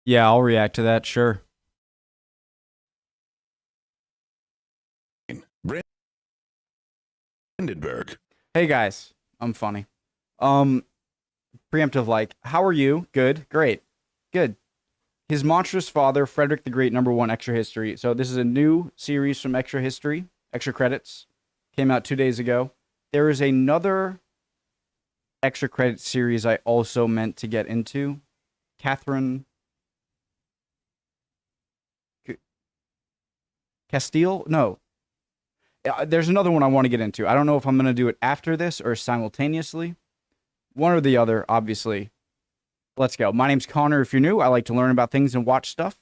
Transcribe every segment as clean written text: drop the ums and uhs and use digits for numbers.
Yeah, I'll react to that, sure. Brandenburg. Hey guys, I'm funny. Um, Preemptive like, how are you? Good, great, good. His monstrous father, Frederick the Great, #1 extra history. So this is a new series from Extra History, extra credits. Came out 2 days ago. There is another extra credit series I also meant to get into. Catherine Castile? No. There's another one I want to get into. I don't know if I'm going to do it after this or simultaneously. One or the other, obviously. Let's go. My name's Connor. If you're new, I like to learn about things and watch stuff.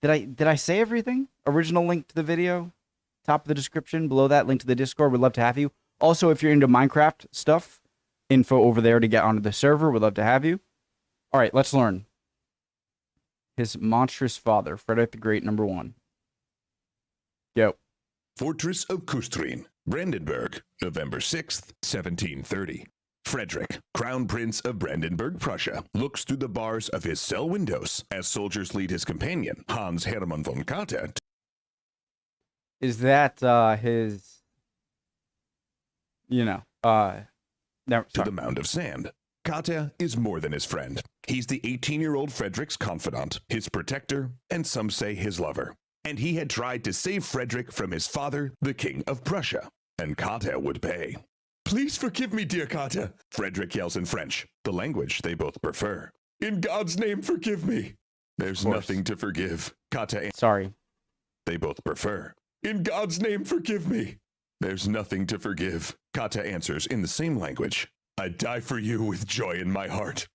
Did I say everything? Original link to the video, top of the description. Below that, link to the Discord. We'd love to have you. Also, if you're into Minecraft stuff, info over there to get onto the server. We'd love to have you. All right, let's learn. His monstrous father, Frederick the Great, #1. Go. Fortress of Kustrin, Brandenburg, November 6th, 1730. Frederick, Crown Prince of Brandenburg, Prussia, looks through the bars of his cell windows as soldiers lead his companion, Hans Hermann von Katte. Is that his, never, To the mound of sand. Katte is more than his friend. He's the 18-year-old Frederick's confidant, his protector, and some say his lover. And he had tried to save Frederick from his father, the King of Prussia. And Katte would pay. Please forgive me, dear Katte, Frederick yells in French, the language they both prefer. In God's name, forgive me. There's nothing to forgive, Katte. Sorry. They both prefer. In God's name, forgive me. There's nothing to forgive, Katte answers in the same language. I'd die for you with joy in my heart.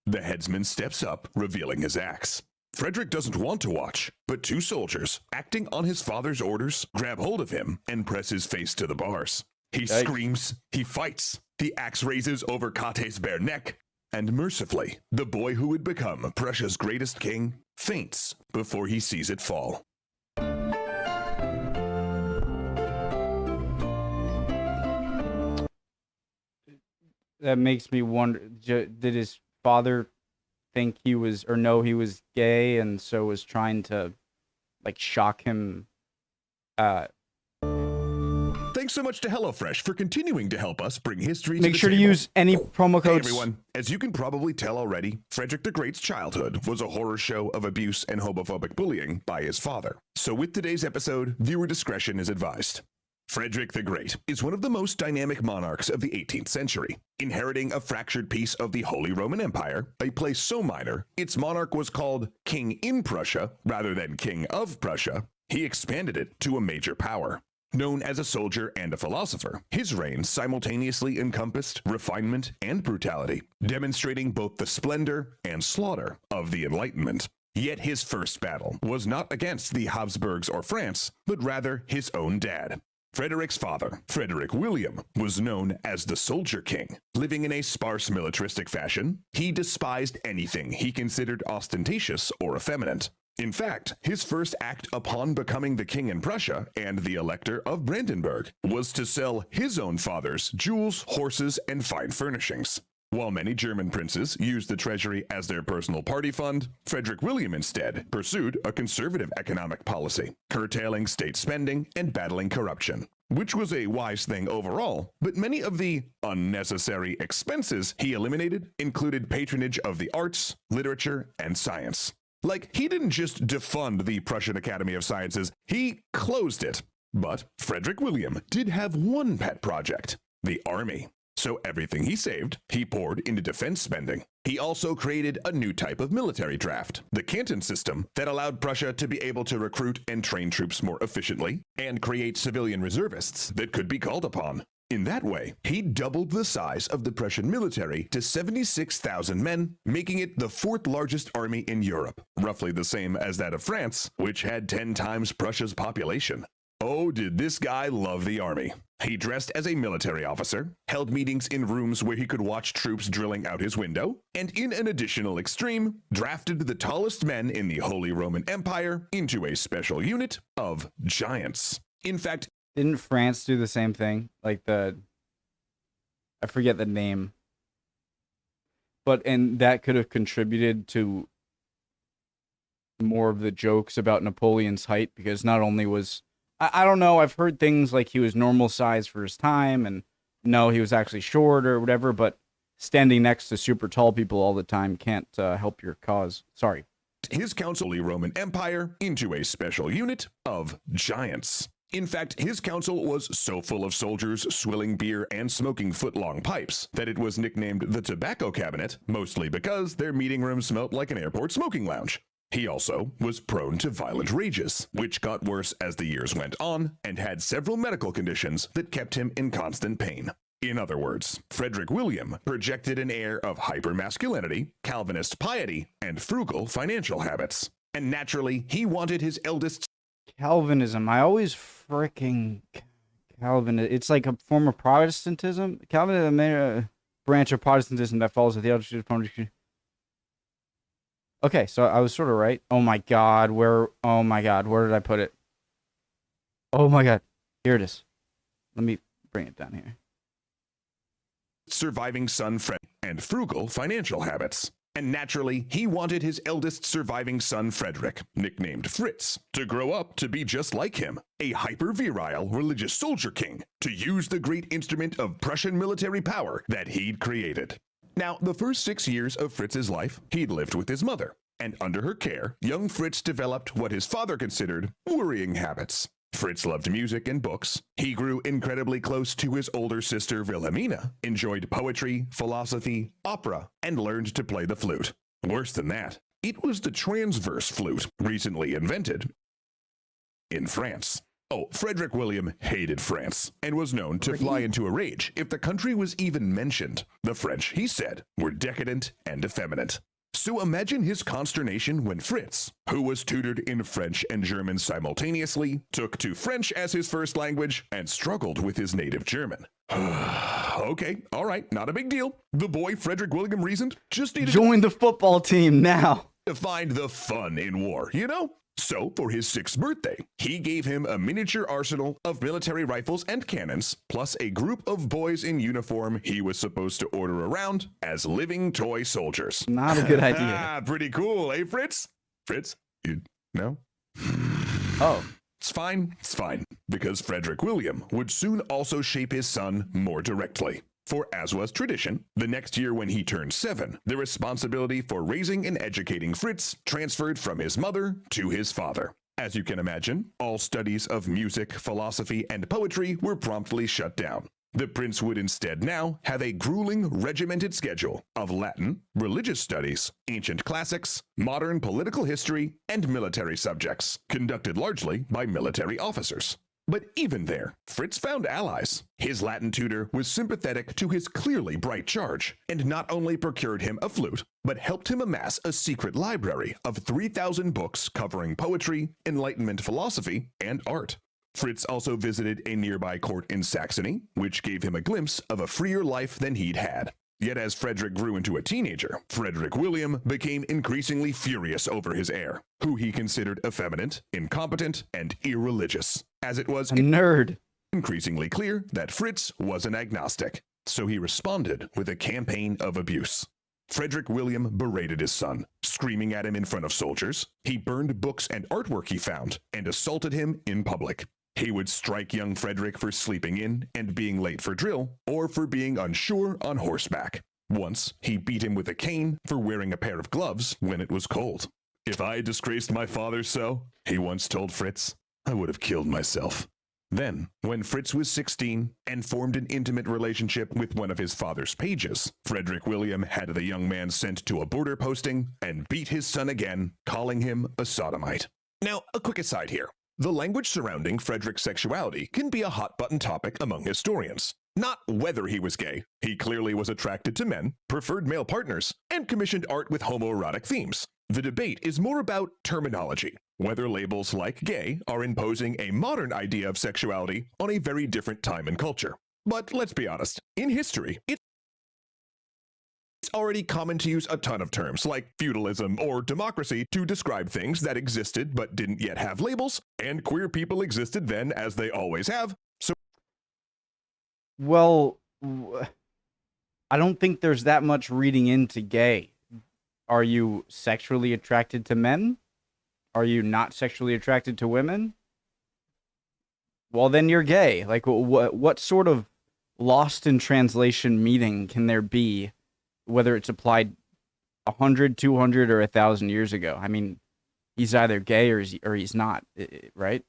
The headsman steps up, revealing his axe. Frederick doesn't want to watch, but two soldiers, acting on his father's orders, grab hold of him and press his face to the bars. He screams, he fights, the axe raises over Katte's bare neck, and mercifully, the boy who would become Prussia's greatest king faints before he sees it fall. That makes me wonder, did his father think he was, or know he was gay, and so was trying to, like, shock him? Thanks so much to HelloFresh for continuing to help us bring history to Make the sure to table. use any promo Hey codes. everyone, as you can probably tell already, Frederick the Great's childhood was a horror show of abuse and homophobic bullying by his father. So with today's episode, viewer discretion is advised. Frederick the Great is one of the most dynamic monarchs of the 18th century, inheriting a fractured piece of the Holy Roman Empire, a place so minor, its monarch was called King in Prussia rather than King of Prussia. He expanded it to a major power. Known as a soldier and a philosopher, his reign simultaneously encompassed refinement and brutality, demonstrating both the splendor and slaughter of the Enlightenment. Yet his first battle was not against the Habsburgs or France, but rather his own dad. Frederick's father, Frederick William, was known as the Soldier King. Living in a sparse militaristic fashion, he despised anything he considered ostentatious or effeminate. In fact, his first act upon becoming the king in Prussia and the Elector of Brandenburg was to sell his own father's jewels, horses, and fine furnishings. While many German princes used the treasury as their personal party fund, Frederick William instead pursued a conservative economic policy, curtailing state spending and battling corruption, which was a wise thing overall, but many of the unnecessary expenses he eliminated included patronage of the arts, literature, and science. Like, he didn't just defund the Prussian Academy of Sciences, he closed it. But Frederick William did have one pet project, the army. So everything he saved, he poured into defense spending. He also created a new type of military draft, the canton system, that allowed Prussia to be able to recruit and train troops more efficiently and create civilian reservists that could be called upon. In that way, he doubled the size of the Prussian military to 76,000 men, making it the fourth largest army in Europe, roughly the same as that of France, which had 10 times Prussia's population. Oh, did this guy love the army. He dressed as a military officer, held meetings in rooms where he could watch troops drilling out his window, and in an additional extreme, drafted the tallest men in the Holy Roman Empire into a special unit of giants. In fact, Didn't France do the same thing? Like I forget the name. And that could have contributed to more of the jokes about Napoleon's height, because not only was I don't know, I've heard things like he was normal size for his time, and no, he was actually short or whatever, but standing next to super tall people all the time can't help your cause. Sorry. His council Roman Empire into a special unit of giants. In fact, his council was so full of soldiers swilling beer and smoking foot-long pipes that it was nicknamed the Tobacco Cabinet, mostly because their meeting room smelt like an airport smoking lounge. He also was prone to violent rages, which got worse as the years went on, and had several medical conditions that kept him in constant pain. In other words, Frederick William projected an air of hypermasculinity, Calvinist piety, and frugal financial habits. And naturally, he wanted his eldest Calvinism. I always fricking Calvin. It's like a form of Protestantism. Calvinism, a branch of Protestantism that follows the theology. Okay, so I was sort of right. Oh my God, where did I put it? Oh my God, here it is. Let me bring it down here. surviving son Fred and frugal financial habits. And naturally, he wanted his eldest surviving son Frederick, nicknamed Fritz, to grow up to be just like him, a hyper-virile religious soldier king, to use the great instrument of Prussian military power that he'd created. Now, the first 6 years of Fritz's life, he'd lived with his mother, and under her care, young Fritz developed what his father considered worrying habits. Fritz loved music and books. He grew incredibly close to his older sister Wilhelmina, enjoyed poetry, philosophy, opera, and learned to play the flute. Worse than that, it was the transverse flute, recently invented in France. Oh, Frederick William hated France and was known to fly into a rage if the country was even mentioned. The French, he said, were decadent and effeminate. So imagine his consternation when Fritz, who was tutored in French and German simultaneously, took to French as his first language and struggled with his native German. Okay, all right, not a big deal. The boy Frederick William reasoned just needed Join the football team now. to find the fun in war, you know? So, for his 6th birthday, he gave him a miniature arsenal of military rifles and cannons, plus a group of boys in uniform he was supposed to order around as living toy soldiers. Not a good idea. Pretty cool, eh, Fritz? Fritz? You know? Oh. It's fine, because Frederick William would soon also shape his son more directly. For as was tradition, the next year when he turned 7, the responsibility for raising and educating Fritz transferred from his mother to his father. As you can imagine, all studies of music, philosophy, and poetry were promptly shut down. The prince would instead now have a grueling, regimented schedule of Latin, religious studies, ancient classics, modern political history, and military subjects, conducted largely by military officers. But even there, Fritz found allies. His Latin tutor was sympathetic to his clearly bright charge, and not only procured him a flute, but helped him amass a secret library of 3,000 books covering poetry, Enlightenment philosophy, and art. Fritz also visited a nearby court in Saxony, which gave him a glimpse of a freer life than he'd had. Yet as Frederick grew into a teenager, Frederick William became increasingly furious over his heir, who he considered effeminate, incompetent, and irreligious, as it was A nerd. increasingly clear that Fritz was an agnostic. So he responded with a campaign of abuse. Frederick William berated his son, screaming at him in front of soldiers. He burned books and artwork he found, and assaulted him in public. He would strike young Frederick for sleeping in and being late for drill, or for being unsure on horseback. Once, he beat him with a cane for wearing a pair of gloves when it was cold. "If I had disgraced my father so," he once told Fritz, "I would have killed myself." Then, when Fritz was 16 and formed an intimate relationship with one of his father's pages, Frederick William had the young man sent to a border posting and beat his son again, calling him a sodomite. Now, a quick aside here. The language surrounding Frederick's sexuality can be a hot-button topic among historians. Not whether he was gay. He clearly was attracted to men, preferred male partners, and commissioned art with homoerotic themes. The debate is more about terminology, whether labels like gay are imposing a modern idea of sexuality on a very different time and culture. But let's be honest, in history, it's already common to use a ton of terms like feudalism or democracy to describe things that existed but didn't yet have labels, and queer people existed then as they always have. So Well, I don't think there's that much reading into gay. Are you sexually attracted to men? Are you not sexually attracted to women? Well, then you're gay. Like, what sort of lost in translation meaning can there be, whether it's applied 100, 200, or 1,000 years ago? I mean, he's either gay or he's not, right?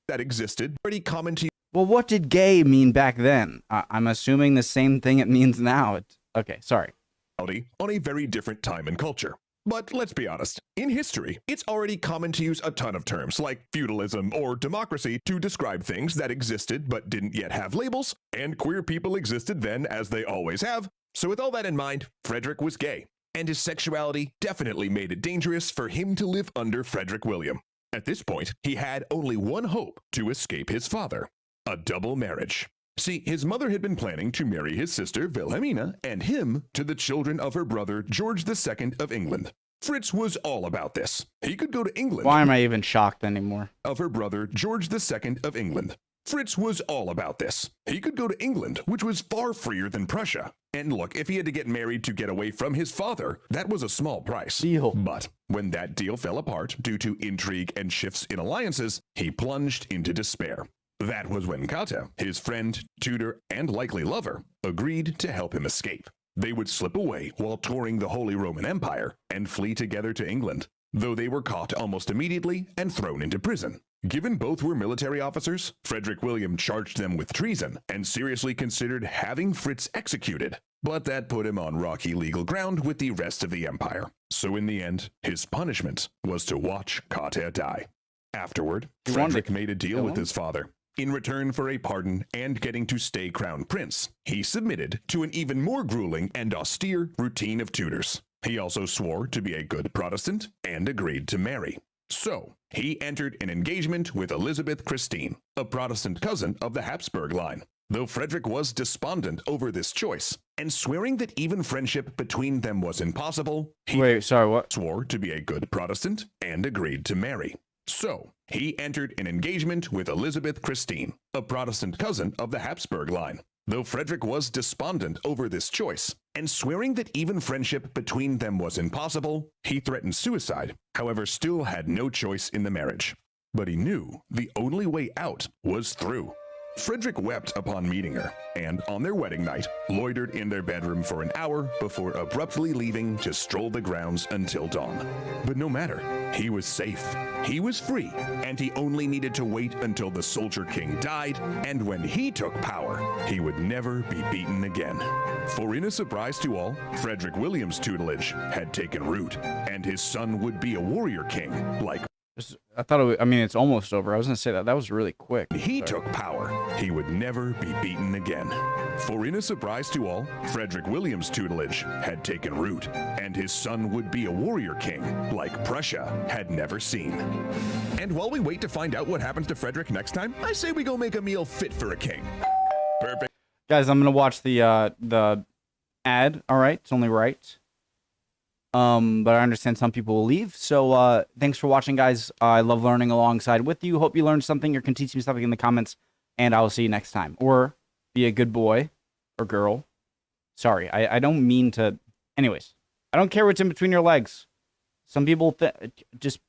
That existed, pretty common to Well, what did gay mean back then? I'm assuming the same thing it means now. Okay, sorry. on a very different time and culture. But let's be honest, in history, it's already common to use a ton of terms like feudalism or democracy to describe things that existed but didn't yet have labels, and queer people existed then as they always have. So with all that in mind, Frederick was gay, and his sexuality definitely made it dangerous for him to live under Frederick William. At this point, he had only one hope to escape his father: a double marriage. See, his mother had been planning to marry his sister Wilhelmina and him to the children of her brother George II of England. Fritz was all about this. He could go to England. Why am I even shocked anymore? Of her brother George II of England. Fritz was all about this. He could go to England, which was far freer than Prussia. And look, if he had to get married to get away from his father, that was a small price. Deal. But when that deal fell apart due to intrigue and shifts in alliances, he plunged into despair. That was when Kata, his friend, tutor, and likely lover, agreed to help him escape. They would slip away while touring the Holy Roman Empire and flee together to England, though they were caught almost immediately and thrown into prison. Given both were military officers, Frederick William charged them with treason and seriously considered having Fritz executed. But that put him on rocky legal ground with the rest of the empire. So in the end, his punishment was to watch Kata die. Afterward, Frederick made a deal with his father. In return for a pardon and getting to stay crown prince, he submitted to an even more grueling and austere routine of tutors. He also swore to be a good Protestant and agreed to marry. So, he entered an engagement with Elizabeth Christine, a Protestant cousin of the Habsburg line. Though Frederick was despondent over this choice, and swearing that even friendship between them was impossible, he swore to be a good Protestant and agreed to marry. So, he entered an engagement with Elizabeth Christine, a Protestant cousin of the Habsburg line. Though Frederick was despondent over this choice, and swearing that even friendship between them was impossible, he threatened suicide, however still had no choice in the marriage. But he knew the only way out was through. Frederick wept upon meeting her, and on their wedding night, loitered in their bedroom for an hour before abruptly leaving to stroll the grounds until dawn. But no matter, he was safe, he was free, and he only needed to wait until the Soldier King died, and when he took power, he would never be beaten again. For in a surprise to all, Frederick William's tutelage had taken root, and his son would be a warrior king, like I thought it was, I mean, it's almost over. I was going to say that. That was really quick. He took power. He would never be beaten again. For in a surprise to all, Frederick William's tutelage had taken root, and his son would be a warrior king like Prussia had never seen. And while we wait to find out what happens to Frederick next time, I say we go make a meal fit for a king. Perfect. Guys, I'm going to watch the ad. All right. It's only right. But I understand some people will leave. So, thanks for watching, guys. I love learning alongside with you. Hope you learned something or can teach me something in the comments. And I will see you next time. Or be a good boy or girl. Sorry, I don't mean to. Anyways, I don't care what's in between your legs. Some people just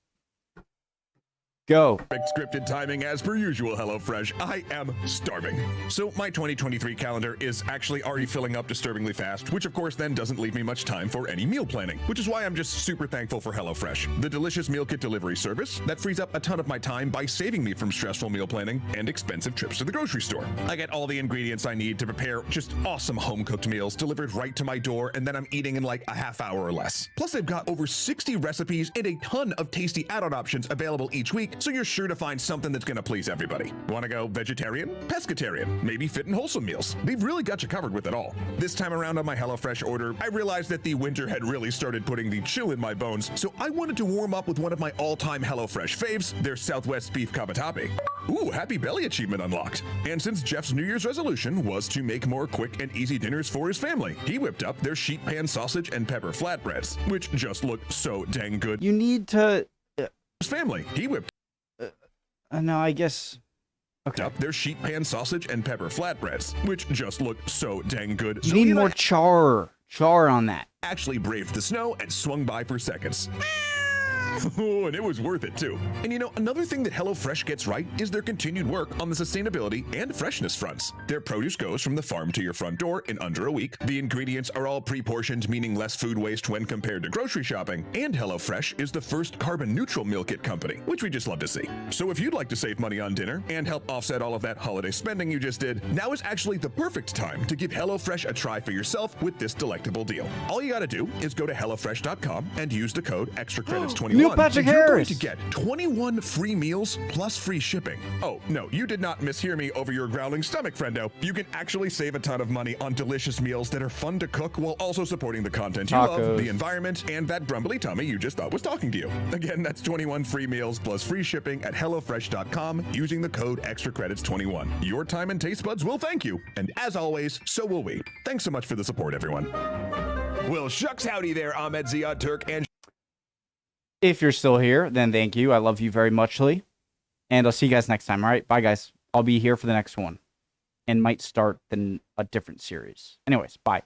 go. Scripted timing as per usual, HelloFresh. I am starving. So my 2023 calendar is actually already filling up disturbingly fast, which of course then doesn't leave me much time for any meal planning, which is why I'm just super thankful for HelloFresh, the delicious meal kit delivery service that frees up a ton of my time by saving me from stressful meal planning and expensive trips to the grocery store. I get all the ingredients I need to prepare just awesome home-cooked meals delivered right to my door, and then I'm eating in like a half hour or less. Plus, they've got over 60 recipes and a ton of tasty add-on options available each week, so you're sure to find something that's gonna please everybody. Wanna go vegetarian? Pescatarian? Maybe fit and wholesome meals? They've really got you covered with it all. This time around on my HelloFresh order, I realized that the winter had really started putting the chill in my bones, so I wanted to warm up with one of my all-time HelloFresh faves, their Southwest Beef Cavatappi. Ooh, happy belly achievement unlocked. And since Jeff's New Year's resolution was to make more quick and easy dinners for his family, he whipped up their sheet pan sausage and pepper flatbreads, which just looked so dang good. You need to. His family, he whipped no, I guess. Okay. up their sheet pan sausage and pepper flatbreads, which just looked so dang good. You So need he and more I char on that. actually braved the snow and swung by for seconds. Oh, and it was worth it too. And you know, another thing that HelloFresh gets right is their continued work on the sustainability and freshness fronts. Their produce goes from the farm to your front door in under a week. The ingredients are all pre-portioned, meaning less food waste when compared to grocery shopping. And HelloFresh is the first carbon neutral meal kit company, which we just love to see. So if you'd like to save money on dinner and help offset all of that holiday spending you just did, now is actually the perfect time to give HelloFresh a try for yourself with this delectable deal. All you gotta do is go to HelloFresh.com and use the code ExtraCredits21. Neil Patrick and you're going Harris. to get 21 free meals plus free shipping. Oh, no, you did not mishear me over your growling stomach, friendo. You can actually save a ton of money on delicious meals that are fun to cook while also supporting the content you love, Tacos. the environment, and that grumbly tummy you just thought was talking to you. Again, that's 21 free meals plus free shipping at HelloFresh.com using the code ExtraCredits21. Your time and taste buds will thank you. And as always, so will we. Thanks so much for the support, everyone. Well, shucks howdy there, Ahmed Ziad Turk and If you're still here, then thank you. I love you very muchly. And I'll see you guys next time. All right. Bye, guys. I'll be here for the next one and might start a different series. Anyways, bye.